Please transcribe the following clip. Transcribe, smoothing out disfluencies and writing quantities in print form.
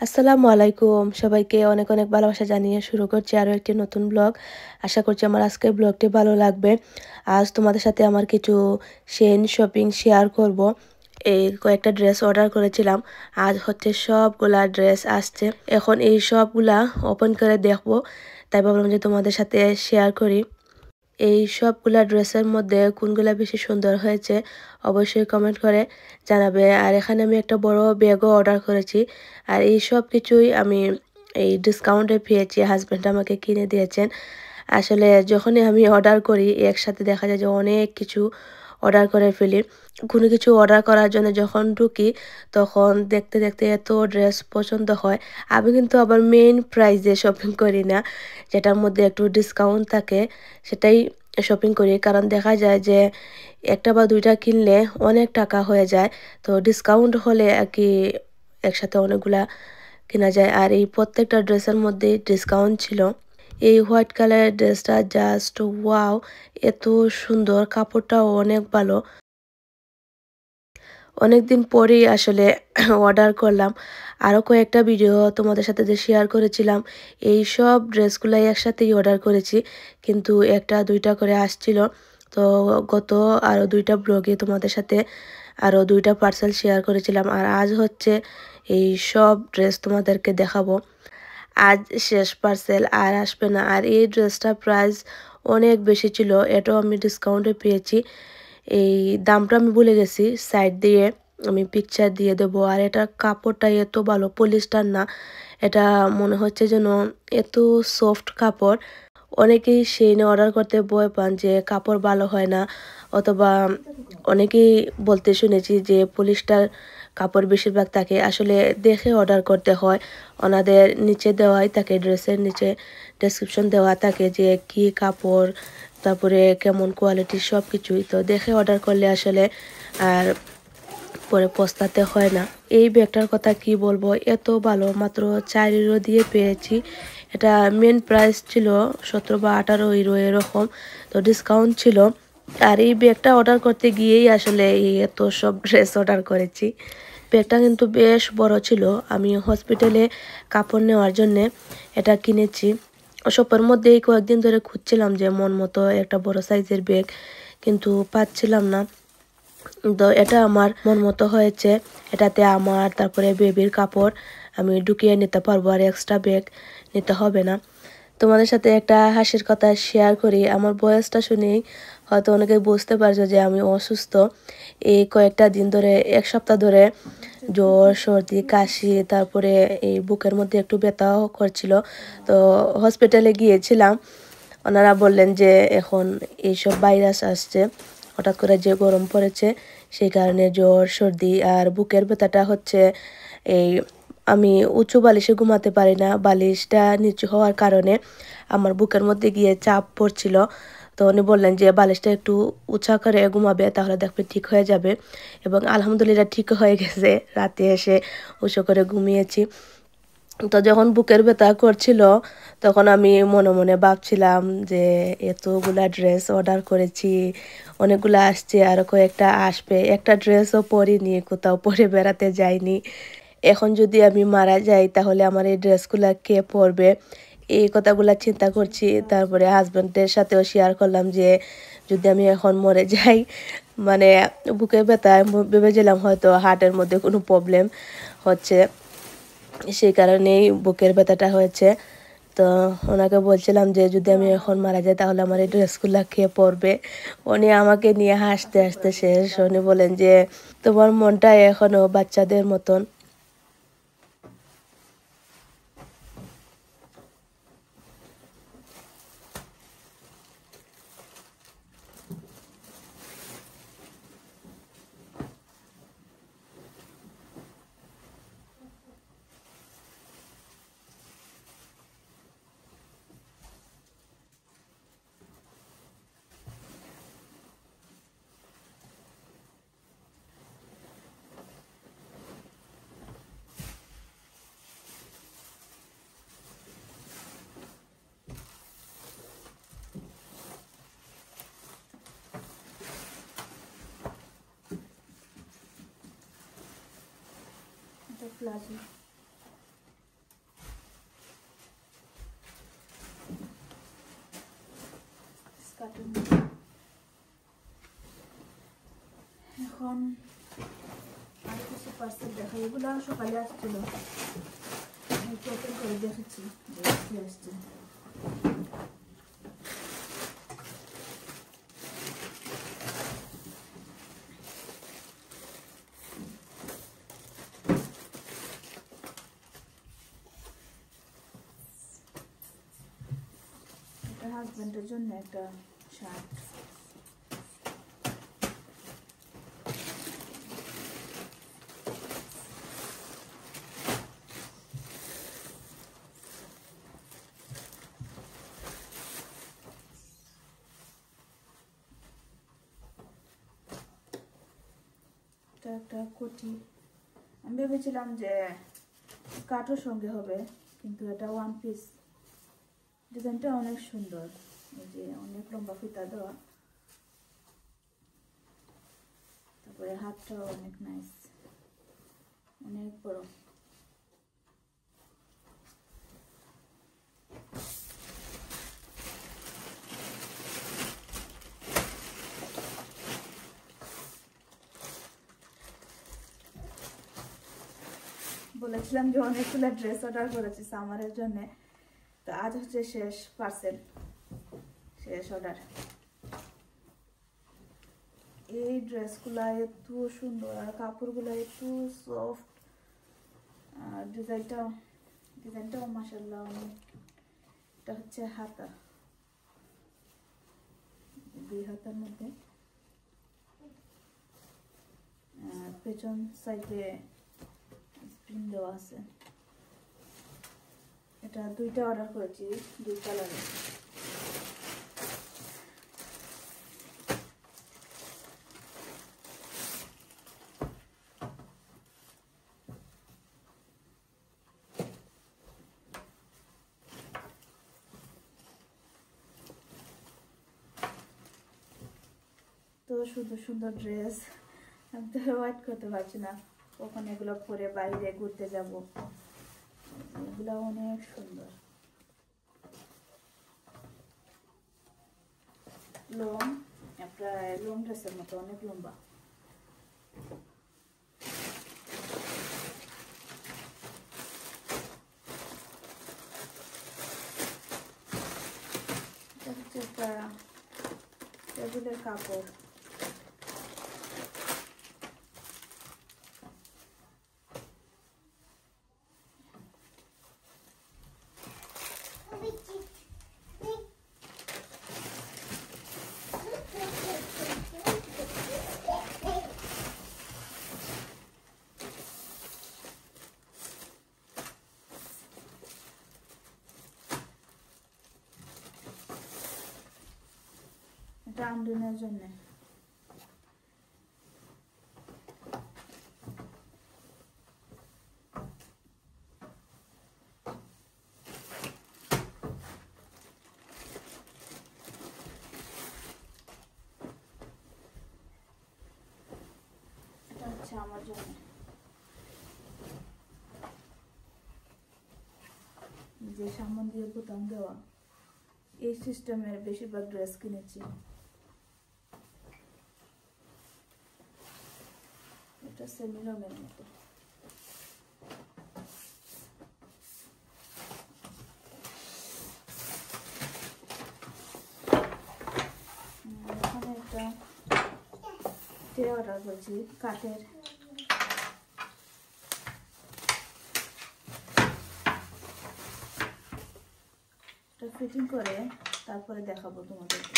আসসালামু আলাইকুম সবাইকে অনেক অনেক ভালোবাসা জানিয়ে শুরু করছি আরও একটি নতুন ব্লগ। আশা করছি আমার আজকের ব্লগটি ভালো লাগবে। আজ তোমাদের সাথে আমার কিছু শেন শপিং শেয়ার করব। এই কয়েকটা ড্রেস অর্ডার করেছিলাম, আজ হচ্ছে সবগুলা ড্রেস আসছে। এখন এই সবগুলা ওপেন করে দেখবো, তাই ভাবলাম যে তোমাদের সাথে শেয়ার করি। এই সবগুলা ড্রেসের মধ্যে কোনগুলা বেশি সুন্দর হয়েছে অবশ্যই কমেন্ট করে জানাবে। আর এখানে আমি একটা বড় ব্যাগও অর্ডার করেছি। আর এই সব কিছুই আমি এই ডিসকাউন্টে পেয়েছি, হাজব্যান্ড আমাকে কিনে দিয়েছেন। আসলে যখনই আমি অর্ডার করি একসাথে দেখা যায় যে অনেক কিছু অর্ডার করে ফেলি। কোনো কিছু অর্ডার করার জন্য যখন ঢুকি তখন দেখতে দেখতে এত ড্রেস পছন্দ হয়। আমি কিন্তু আবার মেইন প্রাইজে শপিং করি না, যেটার মধ্যে একটু ডিসকাউন্ট থাকে সেটাই শপিং করি। কারণ দেখা যায় যে একটা বা দুইটা কিনলে অনেক টাকা হয়ে যায়, তো ডিসকাউন্ট হলে আর কি একসাথে অনেকগুলা কেনা যায়। আর এই প্রত্যেকটা ড্রেসের মধ্যে ডিসকাউন্ট ছিল। এই হোয়াইট কালারের ড্রেসটা জাস্ট ওয়াও, এত সুন্দর, কাপড়টাও অনেক ভালো। অনেকদিন পরেই আসলে অর্ডার করলাম। আরও কয়েকটা ভিডিও তোমাদের সাথে যে শেয়ার করেছিলাম, এই সব ড্রেসগুলাই একসাথেই অর্ডার করেছি, কিন্তু একটা দুইটা করে আসছিল। তো গত আরও দুইটা ব্লগে তোমাদের সাথে আরও দুইটা পার্সেল শেয়ার করেছিলাম, আর আজ হচ্ছে এই সব ড্রেস তোমাদেরকে দেখাবো। আজ শেষ পার্সেল, আর আসবে না। আর এই ড্রেসটার প্রাইস অনেক বেশি ছিল, এটাও আমি ডিসকাউন্টে পেয়েছি। এই দামটা আমি ভুলে গেছি, সাইড দিয়ে আমি পিকচার দিয়ে দেবো। আর এটা কাপড়টা এত ভালো, পলিস্টার না, এটা মনে হচ্ছে যেন এত সফট কাপড়। অনেকেই সেইনে অর্ডার করতে ভয় পান যে কাপড় ভালো হয় না, অথবা অনেকেই বলতে শুনেছি যে পলিস্টার কাপড় বেশিরভাগ থাকে। আসলে দেখে অর্ডার করতে হয়, ওনাদের নিচে দেওয়াই থাকে, ড্রেসের নিচে ডেসক্রিপশন দেওয়া থাকে যে কি কাপড়, তারপরে কেমন কোয়ালিটির সব কিছুই। তো দেখে অর্ডার করলে আসলে আর পরে পস্তাতে হয় না। এই ব্যাগটার কথা কি বলবো, এত ভালো, মাত্র 4 ইউরো দিয়ে পেয়েছি। এটা মেন প্রাইস ছিল 17 বা 18 ইউরো এরকম, তো ডিসকাউন্ট ছিল। আর এই ব্যাগটা অর্ডার করতে গিয়েই আসলে এই এত সব ড্রেস অর্ডার করেছি। ব্যাগটা কিন্তু বেশ বড় ছিল, আমি হসপিটালে কাপড় নেওয়ার জন্যে এটা কিনেছি। শপের মধ্যেই কয়েকদিন ধরে খুঁজছিলাম যে মন মতো একটা বড় সাইজের ব্যাগ, কিন্তু পাচ্ছিলাম না। তো এটা আমার মন মতো হয়েছে। এটাতে আমার তারপরে বেবির কাপড় আমি ঢুকিয়ে নিতে পারবো, আর এক্সট্রা ব্যাগ নিতে হবে না। তোমাদের সাথে একটা হাসির কথা শেয়ার করি, আমার বয়সটা শুনেই হয়তো অনেকে বুঝতে পারছো যে আমি অসুস্থ। এই কয়েকটা দিন ধরে, এক সপ্তাহ ধরে জ্বর, সর্দি, কাশি, তারপরে এই বুকের মধ্যে একটু ব্যথাও করছিল। তো হসপিটালে গিয়েছিলাম, ওনারা বললেন যে এখন এইসব ভাইরাস আসছে, হঠাৎ করে যে গরম পড়েছে সেই কারণে জ্বর, সর্দি আর বুকের ব্যথাটা হচ্ছে। এই আমি উঁচু বালিশে ঘুমাতে পারি না, বালিশটা নিচু হওয়ার কারণে আমার বুকের মধ্যে গিয়ে চাপ পড়ছিল। তো উনি বললেন যে বালিশটা একটু উঁচা করে ঘুমাবে, তাহলে দেখবে ঠিক হয়ে যাবে। এবং আলহামদুলিল্লাহ ঠিক হয়ে গেছে, রাতে এসে উঁচু করে ঘুমিয়েছি। তো যখন বুকের ব্যথা করছিল তখন আমি মনে মনে ভাবছিলাম যে এতগুলা ড্রেস অর্ডার করেছি, অনেকগুলো আসছে, আরও কয়েকটা আসবে, একটা ড্রেসও পরিনি, কোথাও পরে বেড়াতে যাইনি। এখন যদি আমি মারা যাই তাহলে আমার এই ড্রেসগুলা কে পরবে, এই কথাগুলা চিন্তা করছি। তারপরে হাজব্যান্ডের সাথেও শেয়ার করলাম যে যদি আমি এখন মরে যাই, মানে বুকের ব্যথায় ভেবেছিলাম হয়তো হার্টের মধ্যে কোনো প্রবলেম হচ্ছে, সেই কারণেই বুকের ব্যথাটা হয়েছে। তো ওনাকে বলছিলাম যে যদি আমি এখন মারা যাই তাহলে আমার এই ড্রেসগুলো কে পরবে। উনি আমাকে নিয়ে হাসতে হাসতে শেষ। উনি বলেন যে তোমার মনটা এখনো বাচ্চাদের মতন। এখন আর কিছু পার্সেল দেখা, এগুলো সকালে আসছিল, ওপেন করে দেখেছি যে আসছে। এটা হাজবেন্ডের জন্য একটা শার্ট, একটা কোটি। আমি ভেবেছিলাম যে কাঠের সঙ্গে হবে, কিন্তু এটা ওয়ান পিস। ডিজাইনটা অনেক সুন্দর, এই যে অনেক লম্বা ফিতা দেওয়া, তারপরে হাতটাও অনেক নাইস, অনেক বড়। বলেছিলাম যে অনেকগুলো ড্রেস অর্ডার করেছি সামারের জন্য, তো আজ হচ্ছে শেষ পার্সেল, শেষ অর্ডার। এই ড্রেসগুলা এত সুন্দর আর কাপড়গুলো এত সফট, আর ডিজাইনটাও মাশাআল্লাহ অনেক। এটা হচ্ছে হাতা, 2 হাতার মধ্যে, পেছন সাইডে স্প্রিং দেওয়া আছে। এটা 2টা অর্ডার করেছি, 2 কালারে। তো সুন্দর সুন্দর ড্রেস, আমি তো ওয়েট করতে পারছি না কখন এগুলো পরে বাইরে ঘুরতে যাব। এগুলো অনেক সুন্দর, লং, প্রায় লং ড্রেসের মতো, অনেক লম্বা। এটা হচ্ছে একটা টেবিলের কাপড়, এটা আমদিনের জন্য। এটা হচ্ছে আমার জন্য, যে সামন দিয়ে বোতাম দেওয়া। এই সিস্টেমের বেশিরভাগ ড্রেস কিনেছি। এটা সেমি রঙের মতো, এখানে একটা ট্রে অর্ডার করছি কাঠের। এটা ফিটিং করে তারপরে দেখাবো তোমাদেরকে।